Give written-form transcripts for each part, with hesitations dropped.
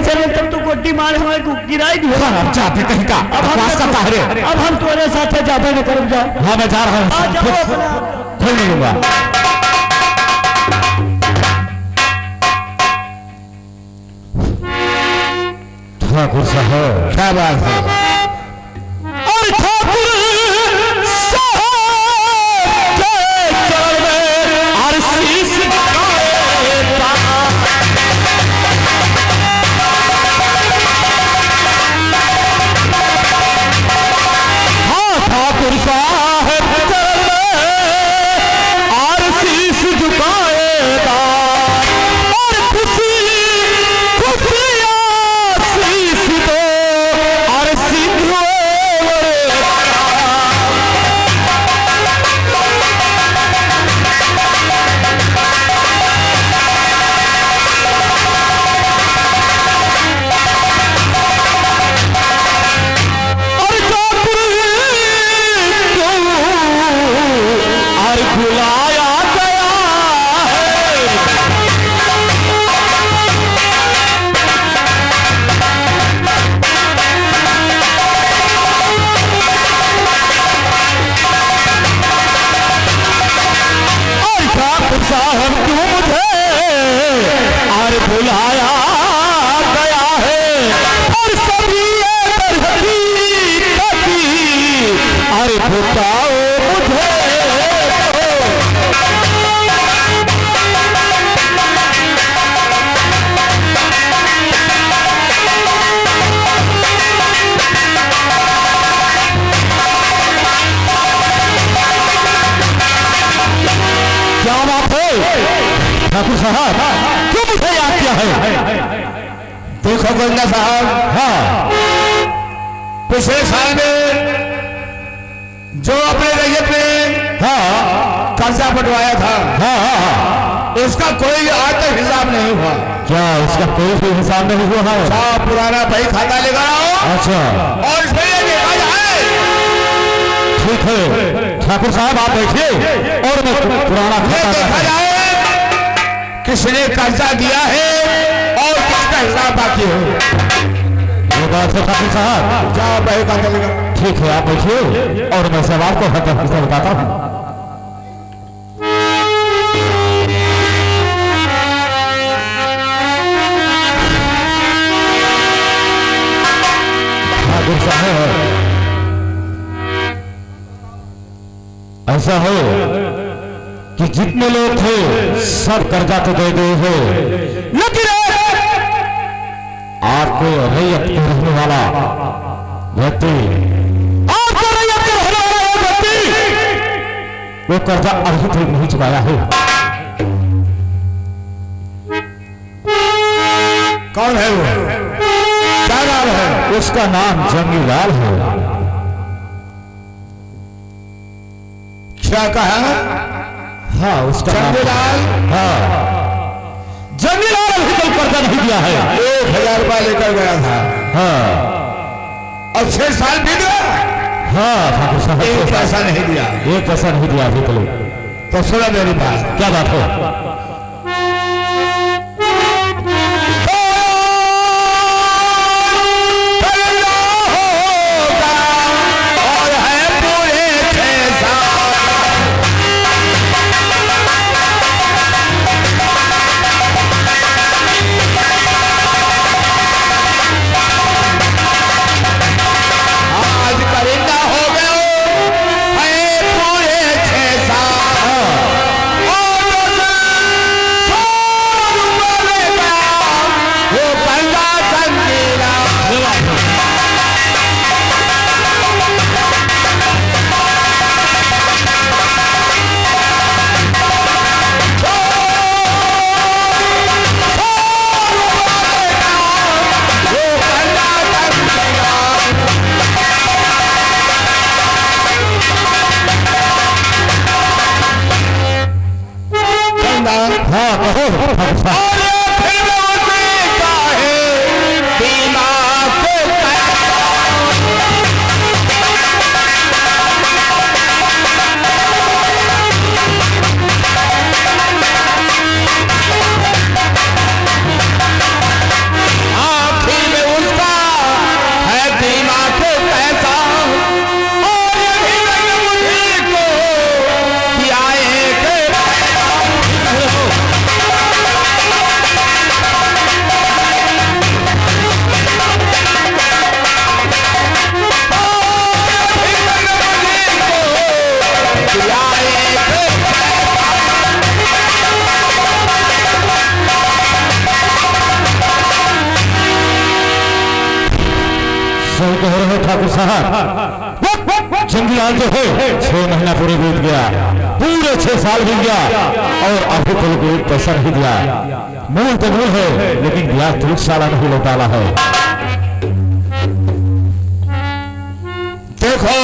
चले तब तो गोटी मार हमारे को गिराई भी होगा। जाते कहीं का अब हम तुम्हारे साथ जाते न कर जाओ। हाँ मैं जा रहा हूँ, खोल नहीं लूंगा। ठाकुर साहब क्या बात है? और ठाकुर साहब के चरण में और शीश झुकाएगा। हाँ ठाकुर साहब चरण में और शीश झुकाएगा और खुशी साहब क्यों मुझे और बुलाया गया है और सभी अरे बताओ मुझे क्या बात है ठाकुर साहब, क्यों मुझे याद किया है? देखो गंगा साहब, हाँ पिछले साल में जो अपने रैयत में हाँ कर्जा बंटवाया था, हाँ उसका कोई आज तक हिसाब नहीं हुआ। क्या उसका कोई भी हिसाब नहीं हुआ है? साहब पुराना भाई खाता लेकर आओ। अच्छा और इसमें ये देखा जाए। ठीक है ठाकुर साहब आप बैठिए और मैं पुराना खाता देखा जाए किसने कर्जा दिया है और किसका हिसाब बाकी है। ये बात है ठाकुर साहब। जाओ भाई खाता लेकर। ठीक है आप बैठिए और मैं सब आपको हर तरीके बताता हूँ। ठाकुर साहब ऐसा हो कि जितने लोग थे सब कर्जा तो दे गए हो, लेकिन आपको रैयत के रहने वाला व्यक्ति, आपको रैयत के रहने वाला व्यक्ति वो कर्जा अभी तक नहीं चुकाया है। कौन है वो? क्या नाम है? उसका नाम जंगीलाल है। क्या कहा? हाँ उसका जंगीलाल। हाँ जंगीलाल अभी तक कर्जा नहीं दिया है। 1000 रुपया लेकर गया था। हाँ और 6 साल बीत गया। हाँ ठाकुर साहब एक पैसा नहीं दिया। एक पैसा नहीं दिया अभी तक। तो सुना मेरी बात। क्या बात है? सही कह रहे हो ठाकुर साहब। जंगीलाल जो है 6 महीना पूरे बीत गया, पूरे 6 साल बीत गया और अभी तक को एक पैसा नहीं दिया। मूल तो मूल है लेकिन ब्याज 3 साल नहीं लौटाला है। देखो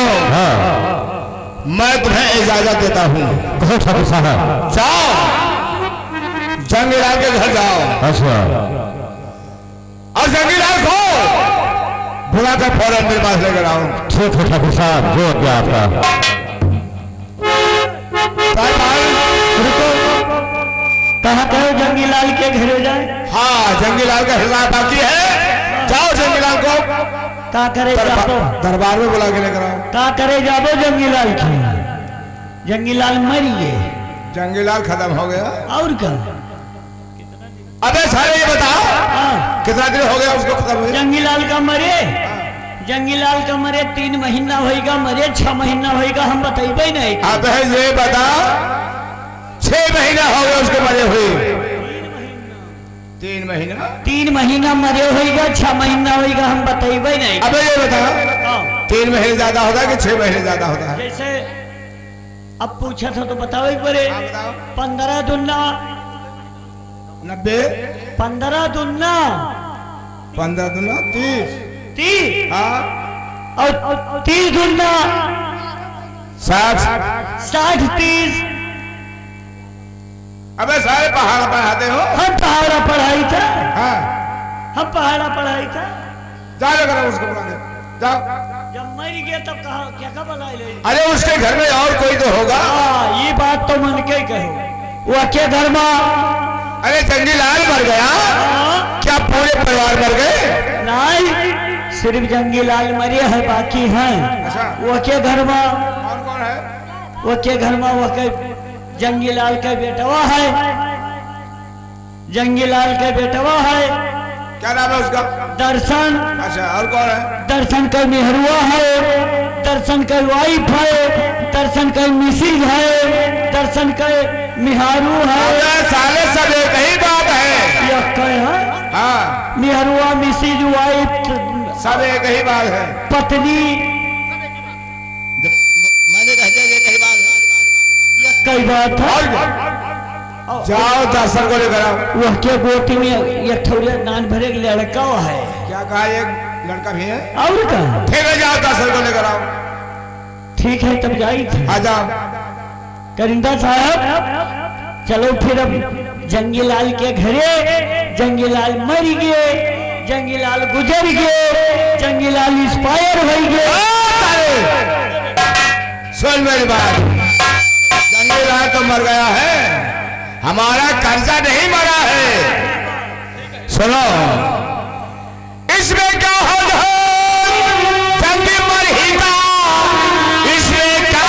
मैं तुम्हें इजाजत देता हूँ, कहो ठाकुर साहब। जाओ जंगीलाल के घर जाओ अच्छा, और जंगीलाल को बुला कर फौरन मेरे पास लेकर आओ। ठीक है ठाकुर साहब, जो क्या आपका। कहाँ कहो जंगीलाल के घर जाए। हाँ जंगीलाल का हिसाब बाकी है, जाओ जंगीलाल को का करे जाबो, दरबार में बुला के लेकर आओ। का करे जाबो जंगीलाल की। जंगीलाल मर गए, जंगीलाल खत्म हो गया। और क्या। अबे सारे ये बताओ हाँ, कितना दिन हो गया उसको खत्म हुए? जंगीलाल का मरे, जंगीलाल का मरे 3 महीना होएगा, मरे 6 महीना होएगा, हम बताइबे नहीं। अब ये बताओ 6 महीना हो गया उसको मरे हुए। 3 महीना मरे होएगा, 6 महीना होएगा, हम बताइबे नहीं। अबे ये बताओ 3 महीने ज्यादा होता है कि 6 महीने ज्यादा होता है? जैसे अब पूछा था तो बताओ एक बारे। 15 दुना 90, 15 दुना 15 दुना 30, 30 हाँ और 30 दुना 60। 60 30। अबे सारे पहाड़ पढ़ाते हो? हम पहाड़ा पढ़ाई था, हाँ हम पहाड़ा पढ़ाई था। जाओ लेकर उसको बुला के जाओ। जब मर गया तब कहा क्या का बुलाई ले। अरे उसके घर में और कोई तो होगा। ये बात तो मन के कहो, वो के घर में। अरे जंगीलाल मर गया, क्या पूरे परिवार मर गए? नहीं, सिर्फ जंगीलाल मरे है, बाकी हैं। अच्छा। वो के घर में, और कौन है? वो के घर में वो के जंगीलाल का बेटवा है, जंगीलाल का बेटवा है। क्या नाम है उसका? दर्शन। अच्छा, और कौन है? दर्शन का मेहरुआ है, दर्शन का वाइफ है, दर्शन का मिसिज है, दर्शन का मिहारू है। साले सब एक ही बात है। है हाँ मेहरुआ मिसिज वाइफ सब एक ही बात है। पत्नी मैंने कह दिया एक ही बात है। कई बात है। जाओ दर्शन को लेकर आओ। वह के गोटी में एक थोड़े नान भरे लड़का है। क्या कहा? एक लड़का भी है? और क्या? ठीक है जाओ दर्शन को लेकर आओ। ठीक है तब जाई थे। आ जाओ। करिंदा साहब चलो फिर अब जंगीलाल के घरे। जंगीलाल मर गए, जंगीलाल गुजर गए, जंगीलाल इंस्पायर हो गए। सुन मेरी बात, जंगीलाल तो मर गया है, हमारा कर्जा नहीं मरा है। सुनो इसमें क्या हो जंगी मर ही का, इसमें क्या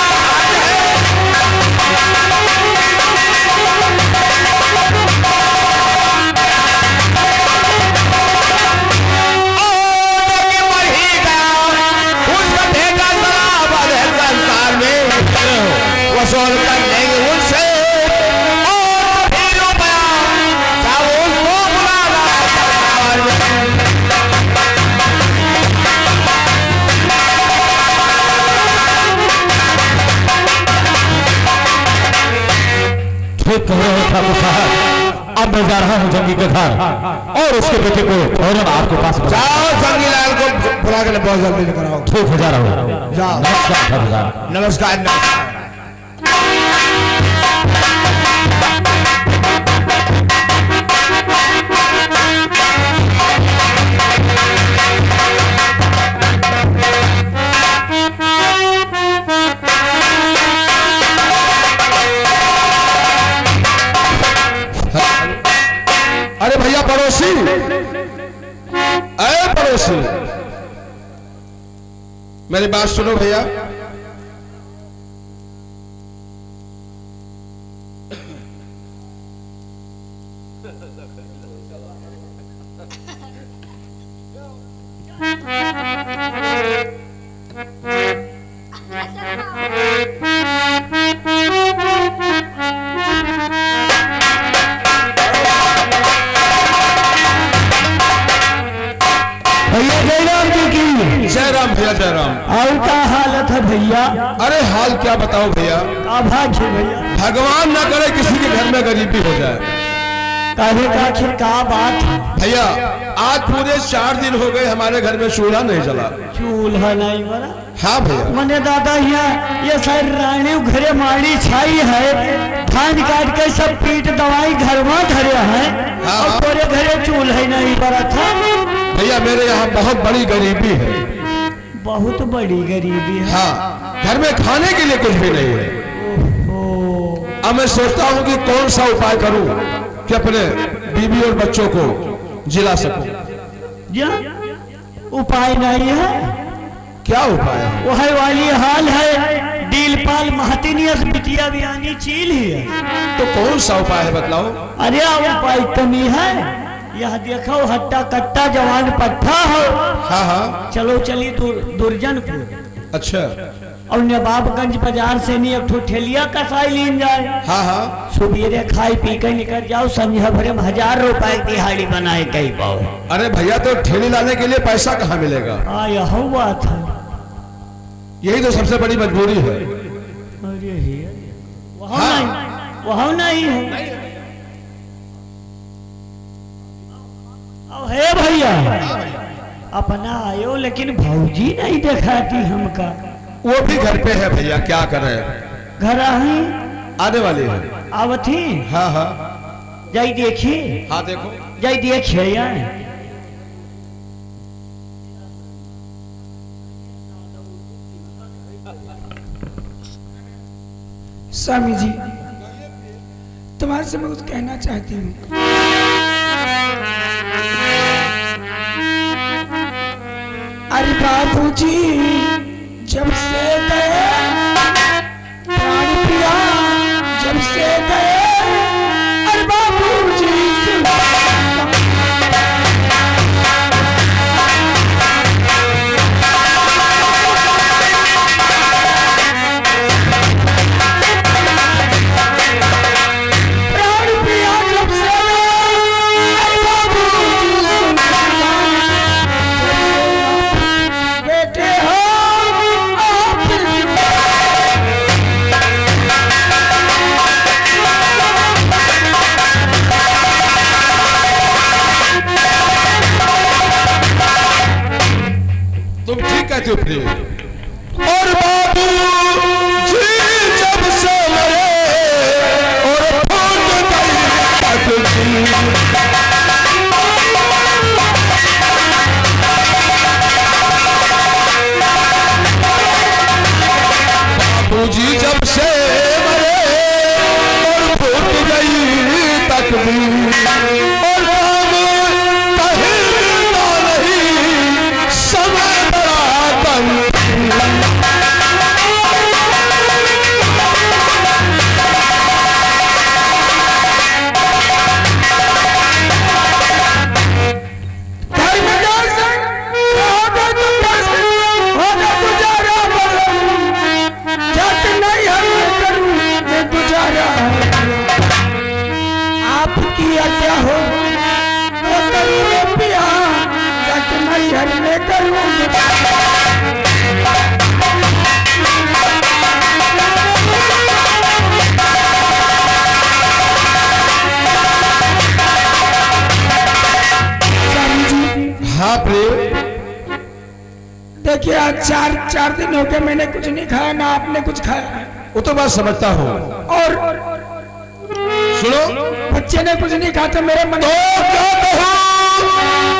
वसूल कर लेंगे उनसे और फिर रुपया चाहे उसको बुलाना। ठीक कह रहे हो ठाकुर साहब। अब मैं जा रहा हूँ जंगी के घर और उसके बेटे को फौरन आपके पास जाओ जंगीलाल को बुला के बहुत जल्दी लेकर आओ। ठीक है, जा रहा हूँ। जाओ। नमस्कार ठाकुर साहब। नमस्कार नमस्कार। अरे भैया पड़ोसी, अरे पड़ोसी मेरी बात सुनो भैया। भैया जयराम जी की और क्या हालत है भैया? अरे हाल क्या बताओ भैया, का भाग्य भैया? भगवान ना करे किसी के घर में गरीबी हो जाए। काहे का आखिर का बात है? भैया आज पूरे 4 दिन हो गए हमारे घर में चूल्हा नहीं जला। चूल्हा नहीं बना? हाँ भैया। मने दादा यहाँ ये सारी रानी घरे मारी छाई है, धान काट के सब पीट दवाई घर में धरे हैं। हाँ। और पूरे घरे चूल्हा नहीं बना था। भैया मेरे यहाँ बहुत बड़ी गरीबी है। बहुत बड़ी गरीबी है? हाँ, घर में खाने के लिए कुछ भी नहीं है। ओहो। अब मैं सोचता हूँ कि कौन सा उपाय करूँ कि अपने बीवी और बच्चों को जिला सकूं। क्या उपाय नहीं है? क्या उपाय है? वो है वाली हाल है, डीलपाल महतिनियस बिटिया बियानी चील ही है। तो कौन सा उपाय है बतलाओ। अरे उपाय कमी है, यह देखो हट्टा कट्टा जवान पट्टा हो। हाँ हाँ। चलो चली दुर्जनपुर। अच्छा। और नवाबगंज बाजार से नहीं एक ठो ठेलिया कसाई लीन जाए। हाँ हाँ। सुबेरे खाई पी कर निकल जाओ, संध्या भरे में 1000 रुपए दिहाड़ी बनाए कई पाओ। अरे भैया तो ठेली लाने के लिए पैसा कहाँ मिलेगा? हाँ यह बात है। यही तो सबसे बड़ी मजबूरी है। अरे वहाँ हाँ। नहीं, वहाँ नहीं है। अब है भैया अपना आयो, लेकिन भौजी नहीं दिखाती हमका। वो भी घर पे है भैया, क्या करें। घर आई आने वाली है। आवती हाँ हाँ। जाई देखिए। हाँ देखो। जाई देखिए यार। स्वामी जी तुम्हारे से मैं कुछ कहना चाहती हूँ। अरे बाबूजी जब से गए प्राण पिया, जब से गए अरे बाबूजी कहते हो प्रिय। और बाबू जी जब से मरे और फूट गई बाबू जी जब से मरे और फूट गई तकदीर। और काम कहीं मिलता नहीं, समय बड़ा तंग। क्या हो वो करूँ पिया जट नैहर में करूँ। हाँ प्रिय। देखिए आज चार दिन हो गए मैंने कुछ नहीं खाया, ना आपने कुछ खाया। वो तो बात समझता हूँ। और सुनो, बच्चे ने कुछ नहीं कहा तो मेरे मन तो क्या कहूँ,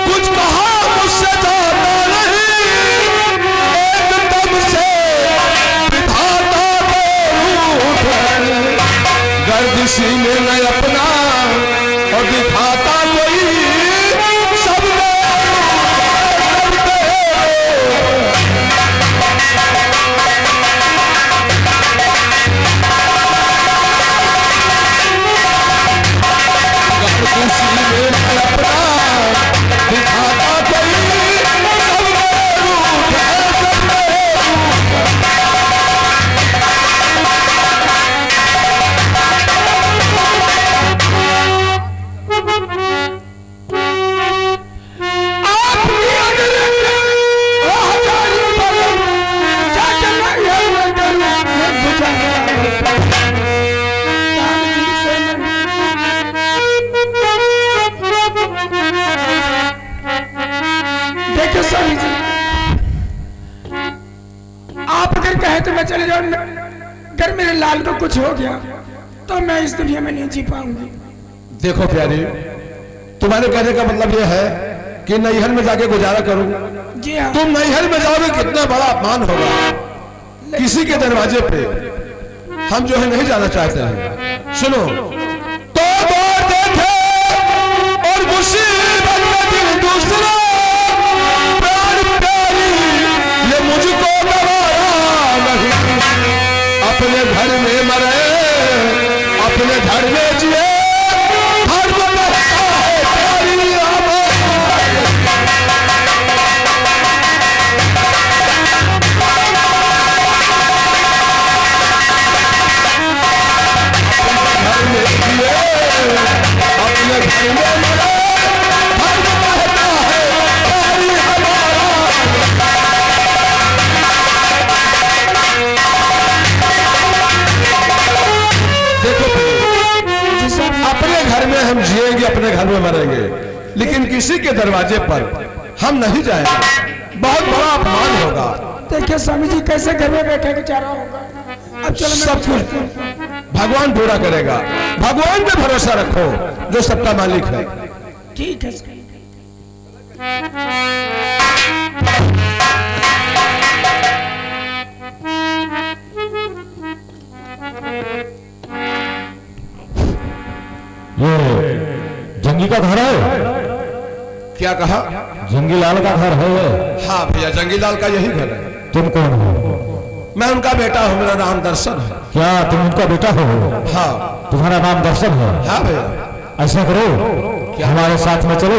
कुछ कहा मुझसे जाता नहीं, एकदम से विधाता को उठ गर्द सीने में अपना और दिखाता कोई सब सीने में अपना दिखाता कोई देखिए स्वामी जी, आप अगर कहे तो मैं चले जाऊं, अगर मेरे लाल को कुछ हो गया तो मैं इस दुनिया में नहीं जी पाऊंगी। देखो प्यारी, तुम्हारे कहने का मतलब यह है कि नैहर में जाके गुजारा करूं। जी हाँ। तुम नैहर में जाओगे, कितना बड़ा अपमान होगा। किसी के दरवाजे पे हम जो है नहीं जाना चाहते हैं। सुनो, तो दौर देखे और मुसीबत में दिल दूसरा, प्यार प्यारी ये मुझको गवारा नहीं। अपने घर में मरे, अपने घर में जिए, हर वक्त है प्यारी आवाज़। अपने घर में मरे, हर कहता है प्यारी हमारा। देखो, अपने घर में हम जिएंगे, अपने घर में मरेंगे, लेकिन किसी के दरवाजे पर हम नहीं जाएंगे। बहुत बड़ा अपमान होगा। देखिए स्वामी जी, कैसे घर में बैठे गुजारा होगा। अब चलो सब कुछ भगवान पूरा करेगा। भगवान पे भरोसा रखो, जो सबका मालिक है। ठीक है। ये जंगी का घर है? क्या कहा? जंगी लाल का घर है ये? हाँ भैया, जंगीलाल का यही घर है। तुम कौन हो? मैं उनका बेटा हूँ, मेरा नाम दर्शन है। क्या तुम उनका बेटा हो? हाँ। तुम्हारा नाम दर्शन है? हाँ भैया। ऐसा करो, हमारे साथ में चलो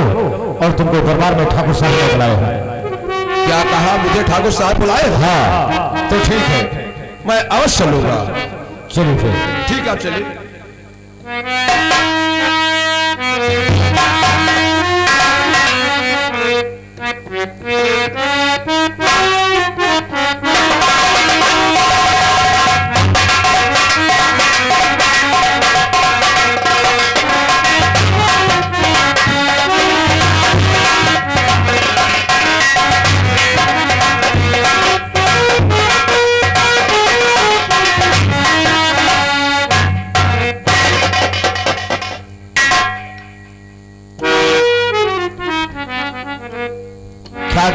और तुमको दरबार में ठाकुर साहब ने बुलाए हैं। क्या कहा? मुझे ठाकुर साहब बुलाए? हाँ। तो ठीक है, मैं अवश्य चलूंगा। चलो फिर। ठीक है, आप चलिए।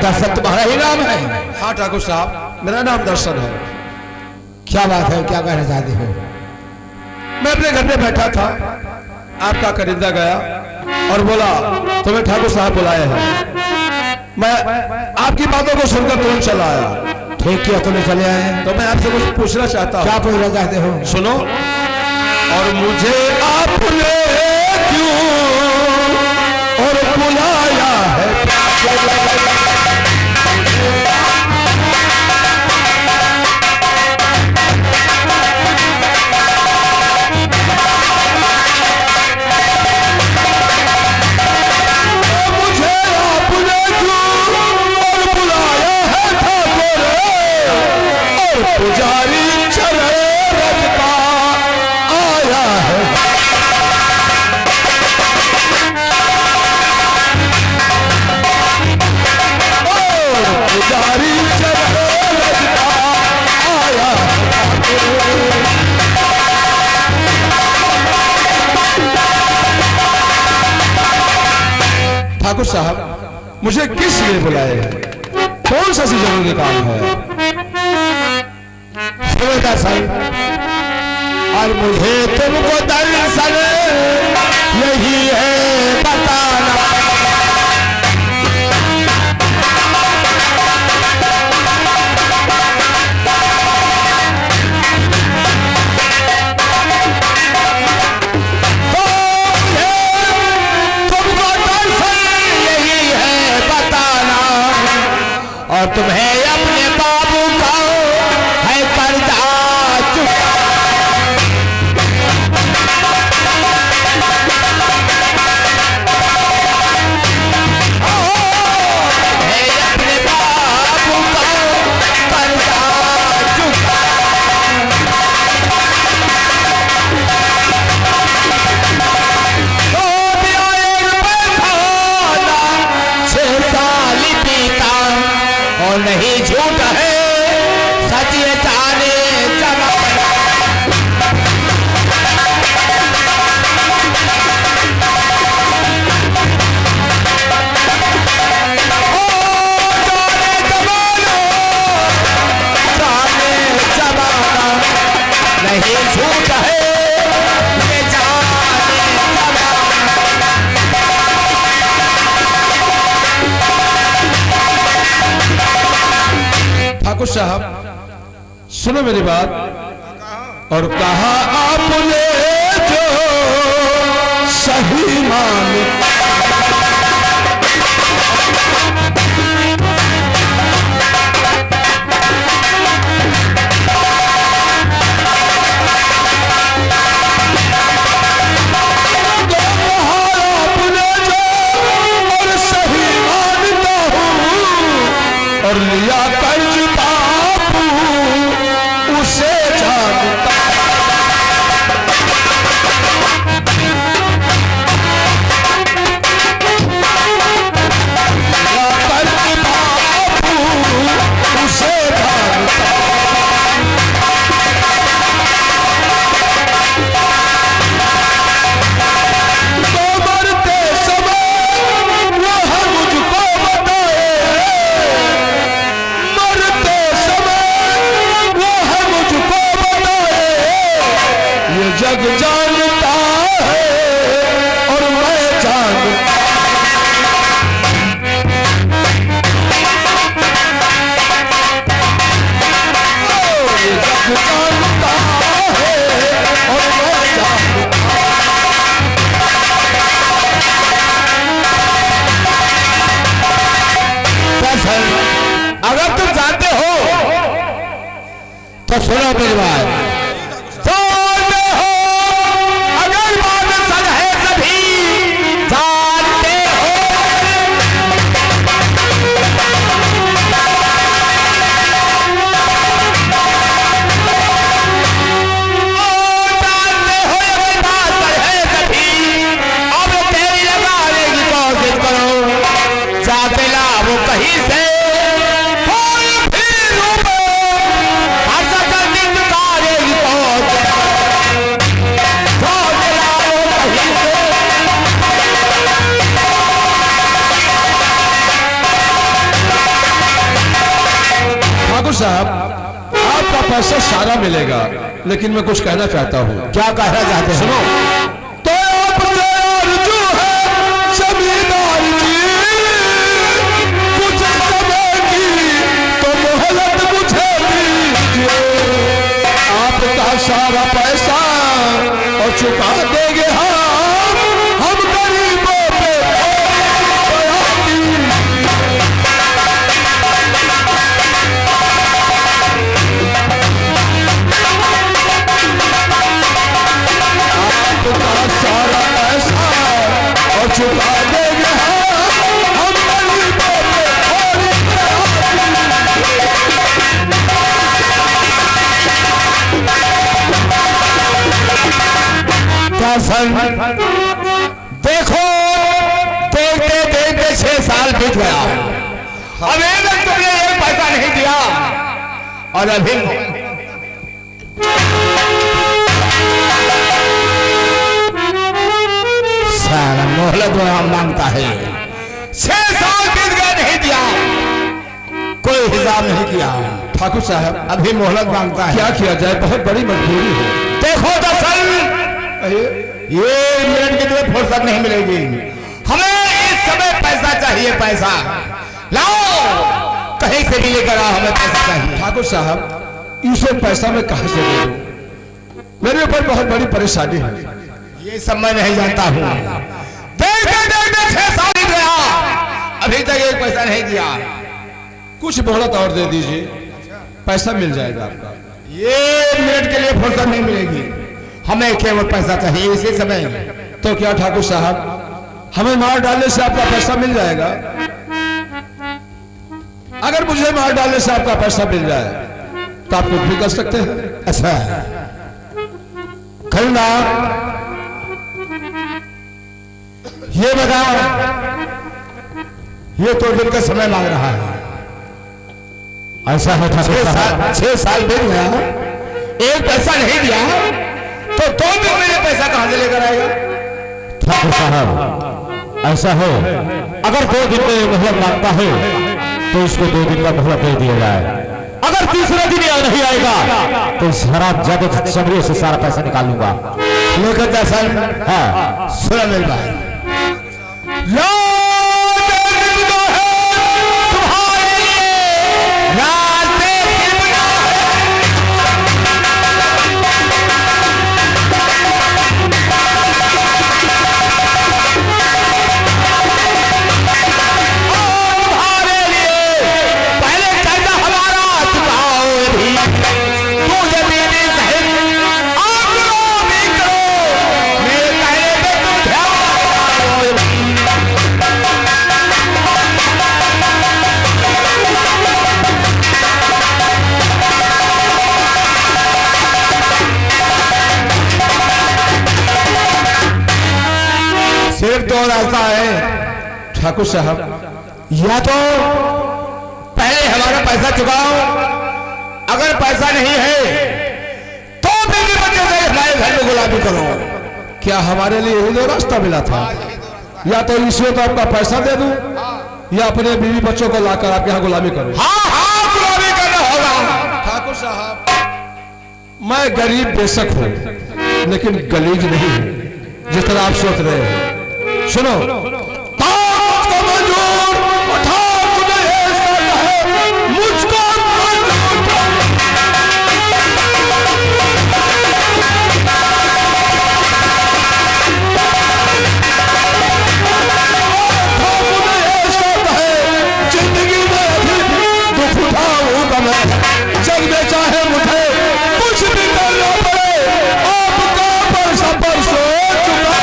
दर्शन तुम्हारा ही नाम है? हाँ ठाकुर साहब, मेरा नाम दर्शन है। क्या बात है, क्या कहना चाहते हो? मैं अपने घर में बैठा था, आपका करिंदा गया और बोला तुम्हें ठाकुर साहब बुलाए हैं। मैं आपकी बातों को सुनकर तुरंत चला आया। ठीक किया, तुम्हें चले आए। तो मैं आपसे कुछ पूछना चाहता हूँ। क्या पूछना चाहते हो? सुनो। और मुझे आपने क्यों और बुलाया है? पुजारी चले रजता आया है। पुजारी चले रजता आया है। ठाकुर साहब, मुझे किस लिए बुलाए हैं? कौन सा जरूरी काम है? दर्शन, और मुझे तुमको दर्शन यही है बताना। तुमको दर्शन यही है बताना, और तुम्हें अपने बाबू का है कर्जा चुका। अपने बाबू का कर्जा चुका। तो 6 साल बीत नहीं झूठ है सच ये जाने जमाना। नहीं झूठ है ये जाने ठाकुर साहब सुनो मेरी बात। और कहा आपने जो सही माने, और लिया कर्ज बापू उसे जानता। लिया कर्ज बापू उसे जानता। तो मरते समय वो है मुझको बताए, मरते समय वो है मुझको बताए, ये जग जानता है और मैं जानता। ये जग जानता है और मैं जानता। अगर तुम जानते हो तो सुनो मेरी बात। जानते हो अगर बात सच है सभी जानते हो। जानते हो अगर बात सच है सभी, अब तेरी लगाने की कोशिश करो। जाते ला वो कहीं से ठाकुर साहब आपका पैसा सारा मिलेगा, लेकिन मैं कुछ कहना चाहता हूँ। क्या कहना चाहते सुनो, तो आपसे आरज़ू है जमींदार जी, कुछ समय की तो मोहलत मुझे दीजिए। आपका सारा पैसा और चुका देंगे हम गरीबों पे सारा पैसा और चुका देंगे हम गरीबों पे देखो देखते देखते 6 साल बीत गया, अभी तक तुमने एक पैसा नहीं दिया। और अभी सारा मोहलत मांगता है। 6 साल बीत गए नहीं दिया, कोई हिसाब नहीं किया। ठाकुर साहब अभी मोहलत मांगता है। क्या किया जाए, बहुत बड़ी मजबूरी है। देखो दरअसल ये मिनट के लिए फुर्सत नहीं मिलेगी, हमें इस समय पैसा चाहिए। पैसा लाओ, कहीं से भी लेकर आओ, हमें पैसा चाहिए। ठाकुर साहब इसे पैसा मैं कहां से दे दूं? मेरे ऊपर बहुत बड़ी परेशानी है। ये सब मैं नहीं जानता हूँ। देखते देखते 6 साल बीत गया, अभी तक एक पैसा नहीं दिया। कुछ मोहलत और दे दीजिए, पैसा मिल जाएगा आपका। ये मिनट के लिए फुर्सत नहीं मिलेगी, हमें केवल पैसा चाहिए इसी समय। तो क्या ठाकुर साहब हमें मार डालने से आपका पैसा मिल जाएगा? अगर मुझे मार डालने से आपका पैसा मिल जाए तो आप कुछ भी कर सकते हैं। अच्छा खंडा, ये बताओ, ये तो दिन का समय मांग रहा है, ऐसा है ठाकुर साहब। 6 साल बीत गया, एक पैसा नहीं दिया, तो 2 दिन में ये पैसा कहां से लेकर आएगा? ठाकुर साहब ऐसा है, अगर 2 दिन में मोहलत मांगता है तो इसको 2 दिन का मोहलत दे दिया जाए। अगर तीसरे दिन या नहीं आएगा तो इस हराम जादे चमड़े से सारा पैसा निकालूंगा। लेकर दर्शन। हाँ सुना मेरी बात, सिर्फ 2 रास्ता है ठाकुर साहब, या तो पहले हमारा पैसा चुकाओ, अगर पैसा नहीं है तो बीवी बच्चों से हमारे घर में गुलामी करो। क्या हमारे लिए यही 2 रास्ता मिला था? या तो इसी वक्त आपका पैसा दे दूं या अपने बीवी बच्चों को लाकर आपके यहाँ गुलामी करूं। हाँ गुलामी करना होगा। ठाकुर साहब, मैं गरीब बेशक हूं लेकिन गलीज नहीं हूं जिस तरह आप सोच रहे हैं। सुनो, मुझको मंजूर, मुझको जिंदगी में दुख उठाऊंगा मैं, जग में चाहे मुझे कुछ भी करना पड़े, आपका पैसा परसों चुका।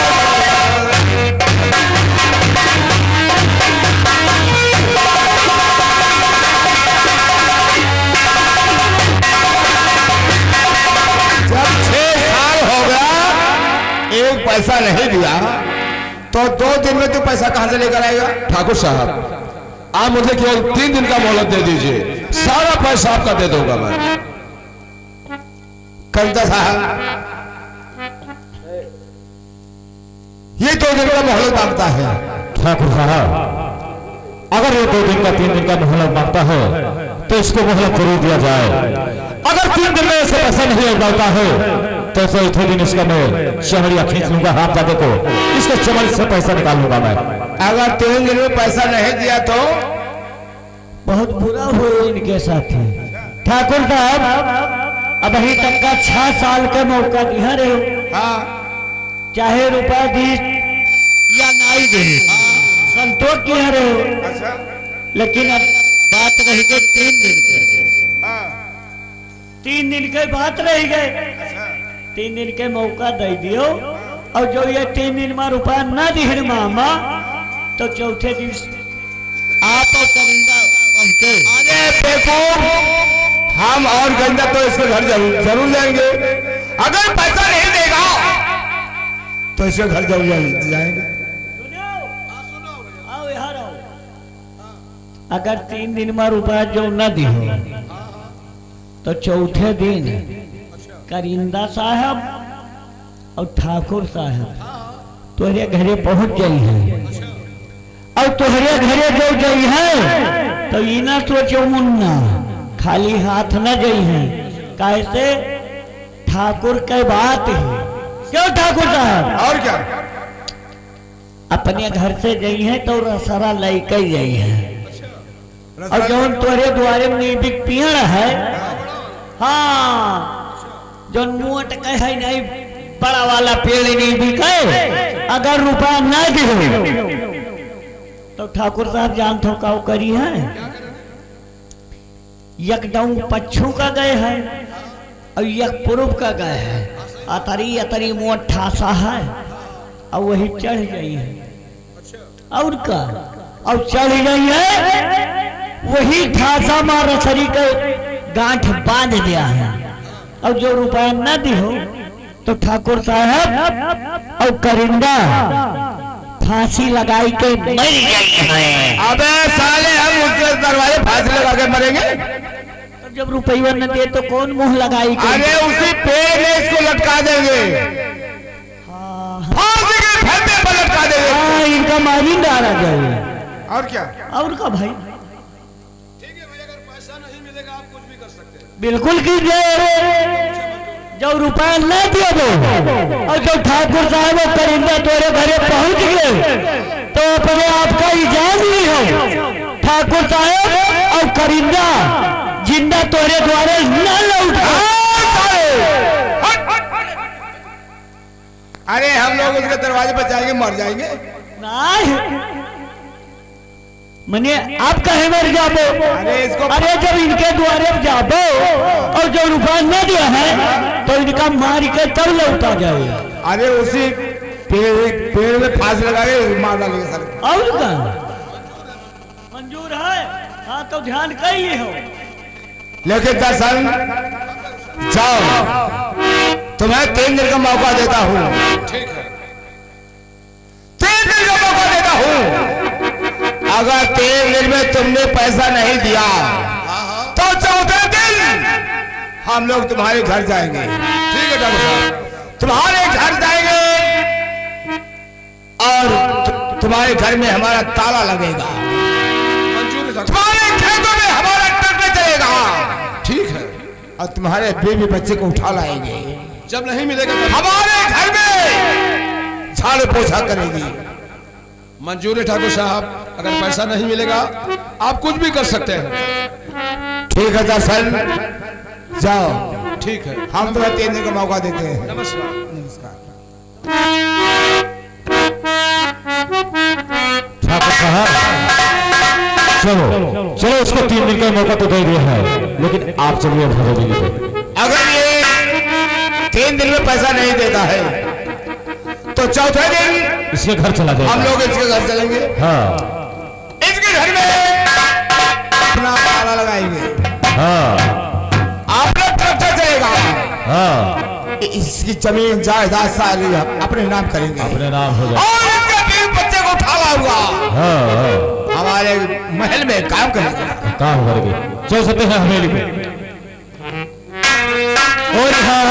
पैसा नहीं दिया तो 2 दिन में तू पैसा कहां से लेकर आएगा? ठाकुर साहब, आप मुझे केवल 3 दिन का मोहलत दे दीजिए, सारा पैसा आपका दे दूंगा मैं। कंता साहब, ये 2 दिन का मोहलत मांगता है। ठाकुर साहब, अगर ये 2 दिन का 3 दिन का मोहलत मांगता है तो इसको मोहलत जरूर दिया जाए। अगर 3 दिन में ऐसे पैसा नहीं लौटाता है तो चौथे दिन इसका मैं चमड़िया खींच लूंगा, हाथ जाके को इसके चमड़ से पैसा निकाल लूंगा मैं। अगर 3 दिन में पैसा नहीं दिया तो बहुत बुरा हुआ इनके साथ। ठाकुर साहब, अब अभी तक का 6 साल का मौका दिया रहे हो, हाँ चाहे रुपया दी या नहीं दे, संतोष किया रहे हो। अच्छा, लेकिन अब बात रह गई 3 दिन के। 3 दिन के बात रह गए, 3 दिन के मौका दे दियो, और जो ये 3 दिन में रुपया न दिहर मामा तो चौथे दिन आप और करिंदा पहुंचे। अरे बेवकूफ, हम और गंजा तो इसके घर जरूर जाएंगे। अगर पैसा नहीं देगा तो इसके घर जरूर जाएंगे। आओ यहाँ आओ। अगर 3 दिन में रुपया जो न दिहो तो चौथे दिन करिंदा साहब और ठाकुर साहब तोहरे घरे पहुंच गई है, और तोहरे घरे जो गई है तो ये ना सोचो मुन्ना खाली हाथ न गई है, कैसे ठाकुर के बात है। क्यों ठाकुर साहब? और क्या? अपने घर से गई है तो रसरा लेके गई है, और जो तोहरे द्वारे में नीबिक पेड़ है, हाँ जो मोट कहे नहीं बड़ा वाला पेड़ नहीं बिके, अगर रुपया न दिहो तो ठाकुर साहब जान थो का करी है, एकदम पच्छू का गए है और एक पूर्व का गए है, अतरी अतरी मोट ठासा है और वही चढ़ गई है। और का और चढ़ गई है वही ठासा मार रसरी के गांठ बांध दिया है, और जो रुपया न दिहो तो ठाकुर साहब और करिंदा फांसी लगाई के मर गई है। अबे साले, हम उसके दरवाजे फांसी लगा के मरेंगे? जब रुपया न दे तो कौन मुंह लगाई? अरे उसी पेड़ में इसको लटका देंगे, फांसी के फंदे पर लटका देंगे। हाँ, इनका मारी डाला जाए। और क्या? और का भाई? ठीक है भैया, अगर पैसा नहीं मिलेगा आप कुछ भी कर सकते हैं। बिल्कुल कीजिए। जो रुपया न दे दो और जो ठाकुर साहब वो करिंदा तोरे घरे पहुंच गए तो अपने आप का इजाज नहीं हो। ठाकुर साहब और करिंदा जिंदा तोरे द्वारे न लौट। अरे हम लोग उसके दरवाजे पर जाएंगे, मर जाएंगे। नहीं मने आप कहे मर जाबो? अरे जब इनके द्वारे जाबो और जो रुपया न दिया है तो इनका मार के तब लौटा जाए। अरे उसी पेड़ में फांसी लगा के मार डालेंगे सर। और का मंजूर है? हाँ तो ध्यान करिए हो। लेकिन दर्शन जाओ, तुम्हें 3 दिन का मौका देता हूँ। ठीक है, 3 दिन का मौका देता हूँ। अगर 3 दिन में तुमने पैसा नहीं दिया तो 4थे दिन हम लोग तुम्हारे घर जाएंगे। ठीक है डॉक्टर साहब, तुम्हारे घर जाएंगे और तुम्हारे घर में हमारा ताला लगेगा। मंजूर है डॉक्टर। तुम्हारे खेतों में हमारा ट्रैक्टर चलेगा। ठीक है, और तुम्हारे बीवी बच्चे को उठा लाएंगे। जब नहीं मिलेगा तब हमारे घर में झाड़ू पोछा करेगी। मंजूर है ठाकुर साहब, अगर पैसा नहीं मिलेगा आप कुछ भी कर सकते हैं। ठीक है दर्शन, जाओ। ठीक है, हम तुम्हें 3 दिन का मौका देते हैं। नमस्कार। नमस्कार। ठाकुर साहब चलो चलो, उसको 3 दिन का मौका तो दे दिया है, लेकिन आप चलिए अब हवेली पे। अगर ये 3 दिन में पैसा नहीं देता है तो 4थे दिन इसके घर चला जाएगा। हम लोग इसके घर चलेंगे। हाँ इसके घर में अपना ताला लगाएंगे। हाँ आप लोग ट्रैक्टर चलेगा। हाँ, इसकी जमीन जायदाद सारी अपने नाम करेंगे अपने नाम हो जाए। और इसके 3 बच्चे को उठा लाऊंगा। हाँ हाँ, हमारे महल में काम करेगा। काम करके चल सकते हैं हवेली पे। और हाँ